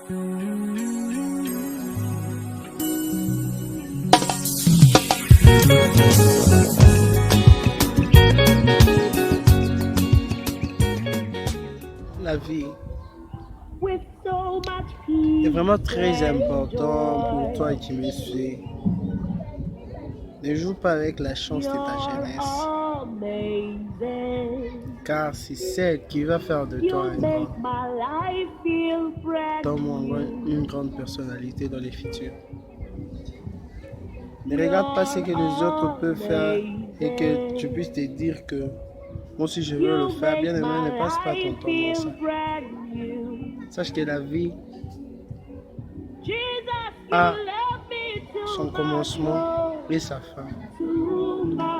La vie est vraiment très important pour toi qui me suis. Ne joue pas avec la chance de ta jeunesse, car c'est celle qui va faire de toi une grande personnalité dans les futurs. Ne regarde pas ce que les autres peuvent faire et que tu puisses te dire que moi aussi je veux le faire. Bien aimé, ne passe pas ton temps dans ça. Sache que la vie a son commencement et sa fin.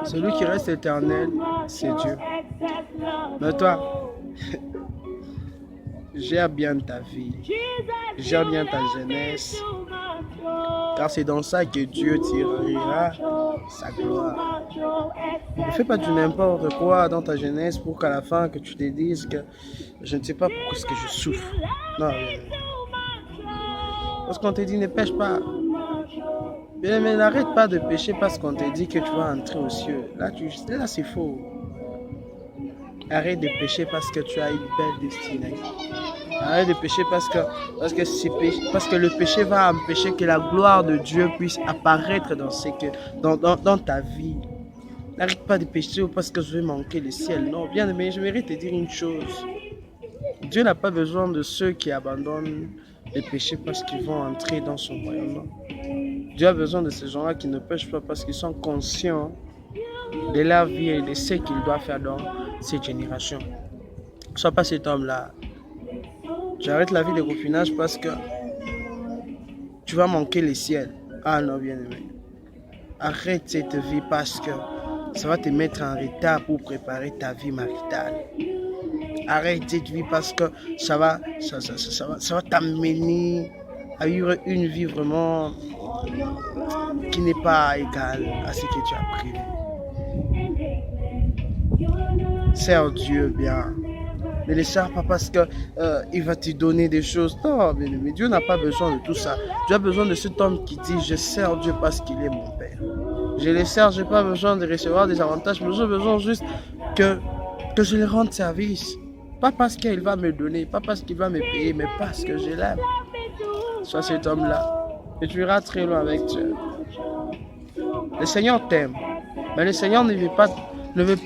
Celui qui reste éternel, c'est Dieu. Mais toi, gère bien ta vie, gère bien ta jeunesse, car c'est dans ça que Dieu tirera sa gloire. Ne fais pas du n'importe quoi dans ta jeunesse pour qu'à la fin que tu te dises que je ne sais pas pourquoi est-ce que je souffre. Non, parce qu'on te dit ne pêche pas. Mais n'arrête pas de pécher parce qu'on te dit que tu vas entrer aux cieux. Là c'est faux. Arrête de pécher parce que tu as une belle destinée. Arrête de pécher parce que le péché va empêcher que la gloire de Dieu puisse apparaître dans ta vie. N'arrête pas de pécher parce que je vais manquer le ciel. Non, bien aimé, je mérite te dire une chose. Dieu n'a pas besoin de ceux qui abandonnent les péchés parce qu'ils vont entrer dans son royaume. Non. Dieu a besoin de ces gens-là qui ne pêchent pas parce qu'ils sont conscients de leur vie et de ce qu'ils doivent faire dans cette génération. Sois pas cet homme-là. J'arrête la vie de copinage parce que tu vas manquer le ciel. Ah non, bien aimé. Arrête cette vie parce que ça va te mettre en retard pour préparer ta vie maritale. Arrête cette vie parce que ça va t'amener à vivre une vie vraiment qui n'est pas égale à ce que tu as prévu. Sers Dieu bien. Ne le sers pas parce qu'il va te donner des choses. Non, mais Dieu n'a pas besoin de tout ça. Dieu a besoin de cet homme qui dit je sers Dieu parce qu'il est mon Père. Je le sers, je n'ai pas besoin de recevoir des avantages, mais j'ai besoin juste que je lui rende service. Pas parce qu'il va me donner, pas parce qu'il va me payer, mais parce que je l'aime. Sois cet homme-là. Et tu iras très loin avec Dieu. Le Seigneur t'aime. Mais le Seigneur ne veut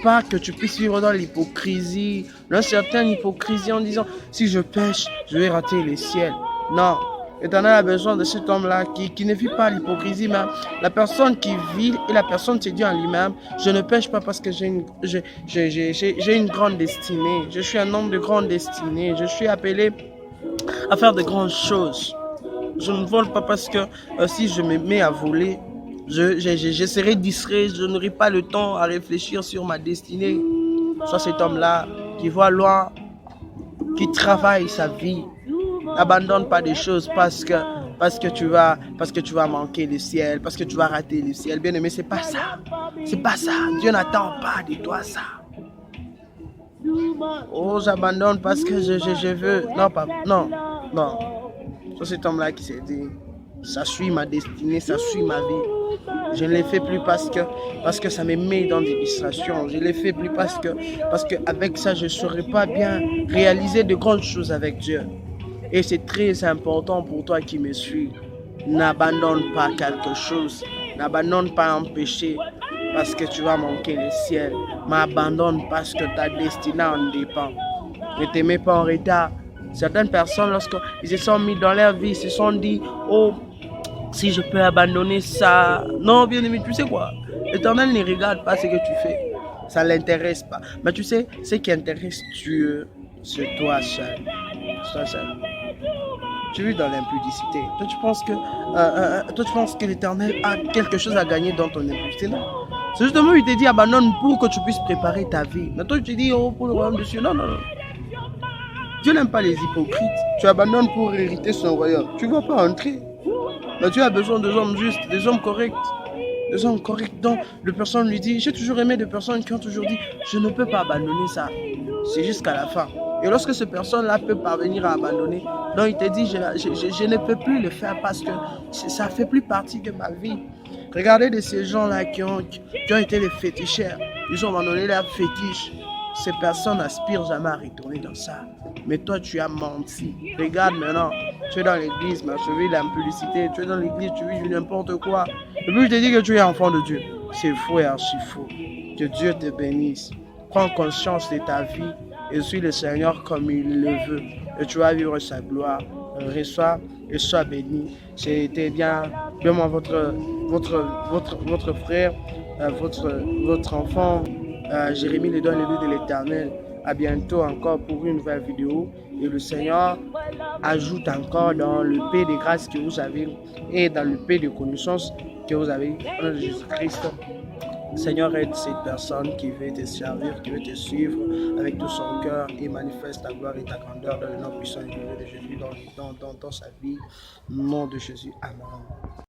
pas que tu puisses vivre dans l'hypocrisie. Dans une certaine hypocrisie en disant si je pêche, je vais rater le ciel. Non. L'Éternel a besoin de cet homme-là qui ne vit pas l'hypocrisie, mais la personne qui vit et la personne se dit en lui-même, je ne pêche pas parce que j'ai une grande destinée. Je suis un homme de grande destinée. Je suis appelé à faire de grandes choses. Je ne vole pas parce que si je me mets à voler, je serai distrait, je n'aurai pas le temps à réfléchir sur ma destinée. Soit cet homme-là qui voit loin, qui travaille sa vie. N'abandonne pas des choses parce que tu vas manquer le ciel, parce que tu vas rater le ciel. Bien aimé, c'est pas ça. C'est pas ça. Dieu n'attend pas de toi ça. Oh, j'abandonne parce que je veux. Non. C'est cet homme-là qui s'est dit, ça suit ma destinée, ça suit ma vie. Je ne le fais plus parce que ça me met dans des distractions. Je ne le fais plus parce que avec ça, je ne saurais pas bien réaliser de grandes choses avec Dieu. Et c'est très important pour toi qui me suis. N'abandonne pas quelque chose. N'abandonne pas un péché parce que tu vas manquer le ciel. Mais abandonne parce que ta destinée en dépend. Ne te mets pas en retard. Certaines personnes, lorsqu'ils se sont mis dans leur vie, se sont dit, oh, si je peux abandonner ça. Non, bien aimé, tu sais quoi? L'Éternel ne regarde pas ce que tu fais. Ça ne l'intéresse pas. Mais tu sais, ce qui intéresse Dieu, c'est toi seul. Toi seul. Tu vis dans l'impudicité. Toi, tu penses que l'Éternel a quelque chose à gagner dans ton impudicité? Non. C'est justement, il te dit, abandonne pour que tu puisses préparer ta vie. Mais toi, tu te dis, oh, pour le royaume de Dieu. Non. Dieu n'aime pas les hypocrites. Tu abandonnes pour hériter son royaume. Tu ne vas pas entrer. Mais Dieu a besoin des hommes justes, des hommes corrects. Des hommes corrects dont les personnes lui disent, j'ai toujours aimé des personnes qui ont toujours dit, je ne peux pas abandonner ça. C'est jusqu'à la fin. Et lorsque cette personne-là peut parvenir à abandonner, donc il te dit, je ne peux plus le faire parce que ça ne fait plus partie de ma vie. Regardez de ces gens-là qui ont été des féticheurs. Ils ont abandonné leur fétiche. Ces personnes n'aspirent jamais à retourner dans ça. Mais toi, tu as menti. Regarde maintenant, tu es dans l'église, mais tu vis l'impudicité. Tu es dans l'église, tu vis n'importe quoi. Et puis je te dis que tu es enfant de Dieu. C'est faux et archi faux. Que Dieu te bénisse. Prends conscience de ta vie et suis le Seigneur comme il le veut. Et tu vas vivre sa gloire. Reçois et sois béni. C'était bien votre frère, votre enfant, Jérémie le donne le lieu de l'Éternel. À bientôt encore pour une nouvelle vidéo. Et le Seigneur ajoute encore dans le paix de grâce que vous avez et dans le paix de connaissance que vous avez en Jésus-Christ. Seigneur, aide cette personne qui veut te servir, qui veut te suivre avec tout son cœur et manifeste ta gloire et ta grandeur dans le nom puissant et glorieux de Jésus dans sa vie. Au nom de Jésus. Amen.